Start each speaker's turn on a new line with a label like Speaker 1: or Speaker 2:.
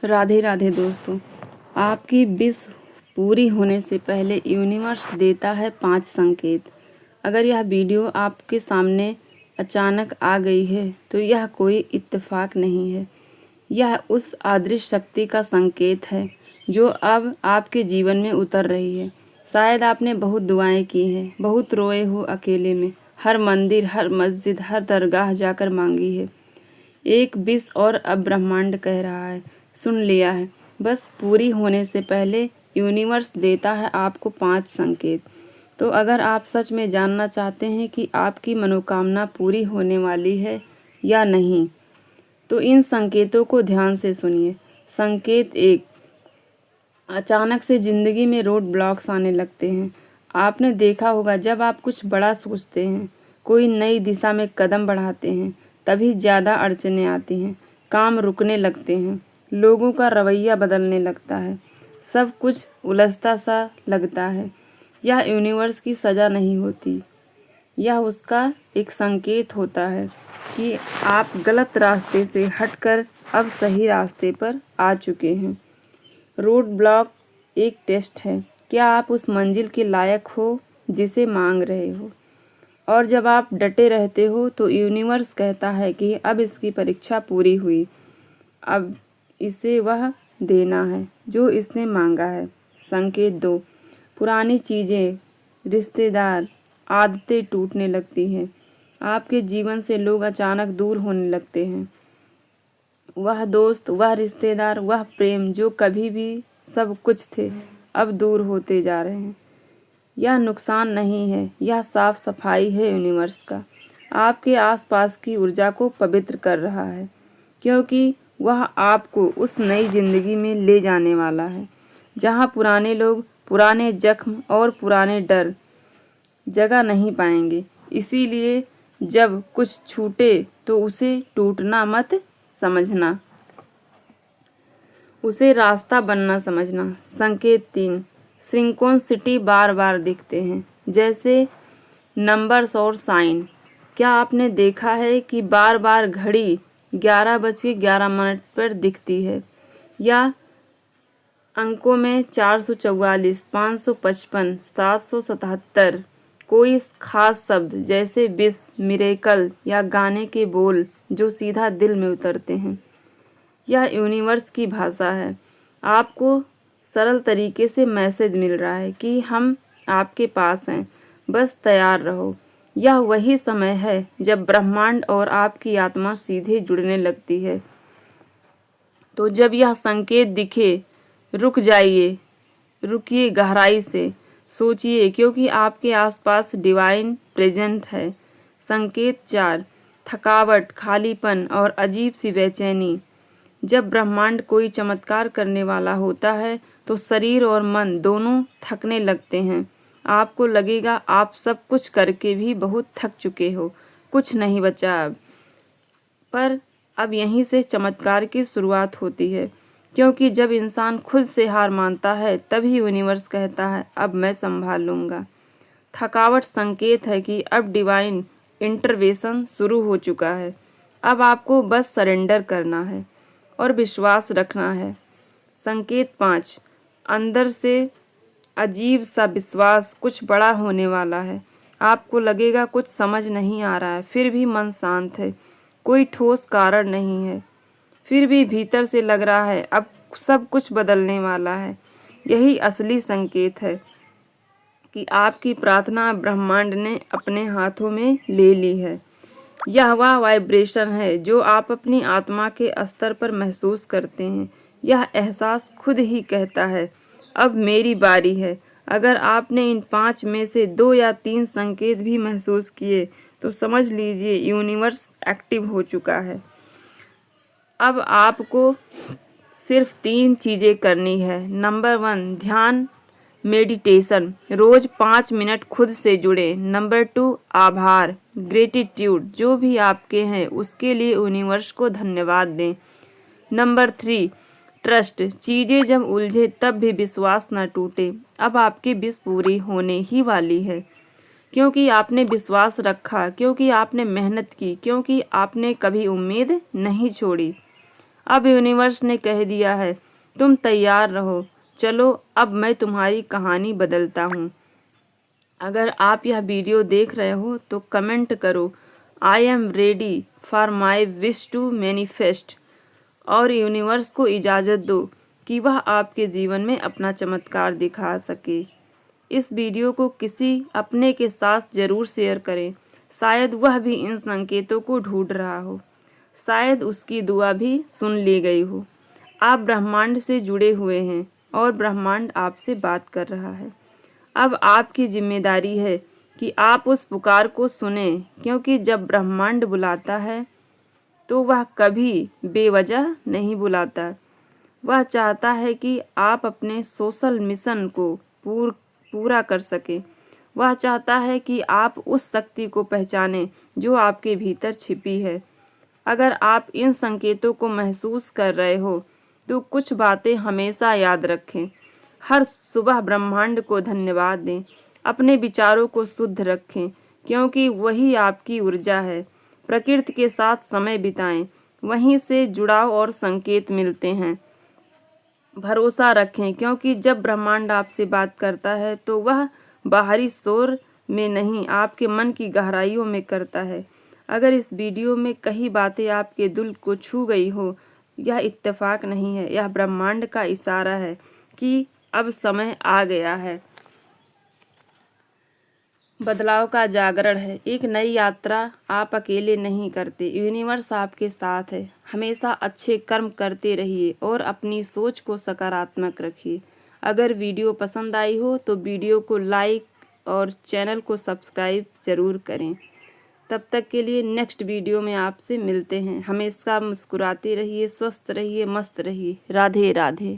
Speaker 1: राधे राधे दोस्तों। आपकी विश पूरी होने से पहले यूनिवर्स देता है 5 संकेत। अगर यह वीडियो आपके सामने अचानक आ गई है तो यह कोई इत्तेफाक नहीं है। यह उस अदृश्य शक्ति का संकेत है जो अब आपके जीवन में उतर रही है। शायद आपने बहुत दुआएं की हैं, बहुत रोए हो अकेले में, हर मंदिर, हर मस्जिद, हर दरगाह जाकर मांगी है एक विश, और अब ब्रह्मांड कह रहा है सुन लिया है। बस पूरी होने से पहले यूनिवर्स देता है आपको 5 संकेत। तो अगर आप सच में जानना चाहते हैं कि आपकी मनोकामना पूरी होने वाली है या नहीं, तो इन संकेतों को ध्यान से सुनिए। संकेत 1, अचानक से ज़िंदगी में रोड ब्लॉक्स आने लगते हैं। आपने देखा होगा जब आप कुछ बड़ा सोचते हैं, कोई नई दिशा में कदम बढ़ाते हैं, तभी ज़्यादा अड़चनें आती हैं। काम रुकने लगते हैं, लोगों का रवैया बदलने लगता है, सब कुछ उलझता सा लगता है। यह यूनिवर्स की सज़ा नहीं होती, यह उसका एक संकेत होता है कि आप गलत रास्ते से हटकर अब सही रास्ते पर आ चुके हैं। रोड ब्लॉक एक टेस्ट है, क्या आप उस मंजिल के लायक हो जिसे मांग रहे हो। और जब आप डटे रहते हो तो यूनिवर्स कहता है कि अब इसकी परीक्षा पूरी हुई, अब इसे वह देना है जो इसने मांगा है। संकेत 2, पुरानी चीज़ें, रिश्तेदार, आदतें टूटने लगती हैं। आपके जीवन से लोग अचानक दूर होने लगते हैं। वह दोस्त, वह रिश्तेदार, वह प्रेम जो कभी भी सब कुछ थे, अब दूर होते जा रहे हैं। यह नुकसान नहीं है, यह साफ सफाई है यूनिवर्स का। आपके आसपास की ऊर्जा को पवित्र कर रहा है, क्योंकि वह आपको उस नई जिंदगी में ले जाने वाला है जहां पुराने लोग, पुराने जख्म और पुराने डर जगह नहीं पाएंगे। इसीलिए जब कुछ छूटे तो उसे टूटना मत समझना, उसे रास्ता बनना समझना। संकेत 3, सिंक्रोनिसिटी बार बार दिखते हैं, जैसे नंबर्स और साइन। क्या आपने देखा है कि बार बार घड़ी 11:11 पर दिखती है, या अंकों में 444, 555, 777, कोई खास शब्द जैसे विश, मिरेकल या गाने के बोल जो सीधा दिल में उतरते हैं। यह यूनिवर्स की भाषा है। आपको सरल तरीके से मैसेज मिल रहा है कि हम आपके पास हैं, बस तैयार रहो। यह वही समय है जब ब्रह्मांड और आपकी आत्मा सीधे जुड़ने लगती है। तो जब यह संकेत दिखे, रुक जाइए, रुकिए, गहराई से सोचिए, क्योंकि आपके आसपास डिवाइन प्रेजेंट है। संकेत 4, थकावट, खालीपन और अजीब सी बेचैनी। जब ब्रह्मांड कोई चमत्कार करने वाला होता है तो शरीर और मन दोनों थकने लगते हैं। आपको लगेगा आप सब कुछ करके भी बहुत थक चुके हो, कुछ नहीं बचा अब। पर अब यहीं से चमत्कार की शुरुआत होती है, क्योंकि जब इंसान खुद से हार मानता है तभी यूनिवर्स कहता है अब मैं संभाल लूँगा। थकावट संकेत है कि अब डिवाइन इंटरवेंशन शुरू हो चुका है। अब आपको बस सरेंडर करना है और विश्वास रखना है। संकेत 5, अंदर से अजीब सा विश्वास, कुछ बड़ा होने वाला है। आपको लगेगा कुछ समझ नहीं आ रहा है, फिर भी मन शांत है, कोई ठोस कारण नहीं है, फिर भी भीतर से लग रहा है अब सब कुछ बदलने वाला है। यही असली संकेत है कि आपकी प्रार्थना ब्रह्मांड ने अपने हाथों में ले ली है। यह वह वाइब्रेशन है जो आप अपनी आत्मा के स्तर पर महसूस करते हैं। यह एहसास खुद ही कहता है अब मेरी बारी है। अगर आपने इन 5 में से 2 या 3 संकेत भी महसूस किए तो समझ लीजिए यूनिवर्स एक्टिव हो चुका है। अब आपको सिर्फ 3 चीज़ें करनी है। नंबर 1, ध्यान, मेडिटेशन, रोज 5 मिनट खुद से जुड़े। नंबर 2, आभार, ग्रेटिट्यूड, जो भी आपके हैं उसके लिए यूनिवर्स को धन्यवाद दें। नंबर 3, ट्रस्ट, चीज़ें जब उलझे तब भी विश्वास न टूटे। अब आपकी विश पूरी होने ही वाली है, क्योंकि आपने विश्वास रखा, क्योंकि आपने मेहनत की, क्योंकि आपने कभी उम्मीद नहीं छोड़ी। अब यूनिवर्स ने कह दिया है, तुम तैयार रहो, चलो अब मैं तुम्हारी कहानी बदलता हूँ। अगर आप यह वीडियो देख रहे हो तो कमेंट करो, I am ready for my wish to manifest, और यूनिवर्स को इजाज़त दो कि वह आपके जीवन में अपना चमत्कार दिखा सके। इस वीडियो को किसी अपने के साथ ज़रूर शेयर करें, शायद वह भी इन संकेतों को ढूंढ रहा हो, शायद उसकी दुआ भी सुन ली गई हो। आप ब्रह्मांड से जुड़े हुए हैं और ब्रह्मांड आपसे बात कर रहा है। अब आपकी जिम्मेदारी है कि आप उस पुकार को सुने, क्योंकि जब ब्रह्मांड बुलाता है तो वह कभी बेवजह नहीं बुलाता। वह चाहता है कि आप अपने सोशल मिशन को पूरा कर सकें। वह चाहता है कि आप उस शक्ति को पहचानें जो आपके भीतर छिपी है। अगर आप इन संकेतों को महसूस कर रहे हो तो कुछ बातें हमेशा याद रखें। हर सुबह ब्रह्मांड को धन्यवाद दें, अपने विचारों को शुद्ध रखें, क्योंकि वही आपकी ऊर्जा है। प्रकृति के साथ समय बिताएं, वहीं से जुड़ाव और संकेत मिलते हैं। भरोसा रखें, क्योंकि जब ब्रह्मांड आपसे बात करता है तो वह बाहरी शोर में नहीं, आपके मन की गहराइयों में करता है। अगर इस वीडियो में कई बातें आपके दिल को छू गई हो, यह इत्तेफाक नहीं है, यह ब्रह्मांड का इशारा है कि अब समय आ गया है। बदलाव का जागरण है, एक नई यात्रा आप अकेले नहीं करते, यूनिवर्स आपके साथ है। हमेशा अच्छे कर्म करते रहिए और अपनी सोच को सकारात्मक रखिए। अगर वीडियो पसंद आई हो तो वीडियो को लाइक और चैनल को सब्सक्राइब ज़रूर करें। तब तक के लिए नेक्स्ट वीडियो में आपसे मिलते हैं। हमेशा मुस्कुराते रहिए, स्वस्थ रहिए, मस्त रहिए। राधे राधे।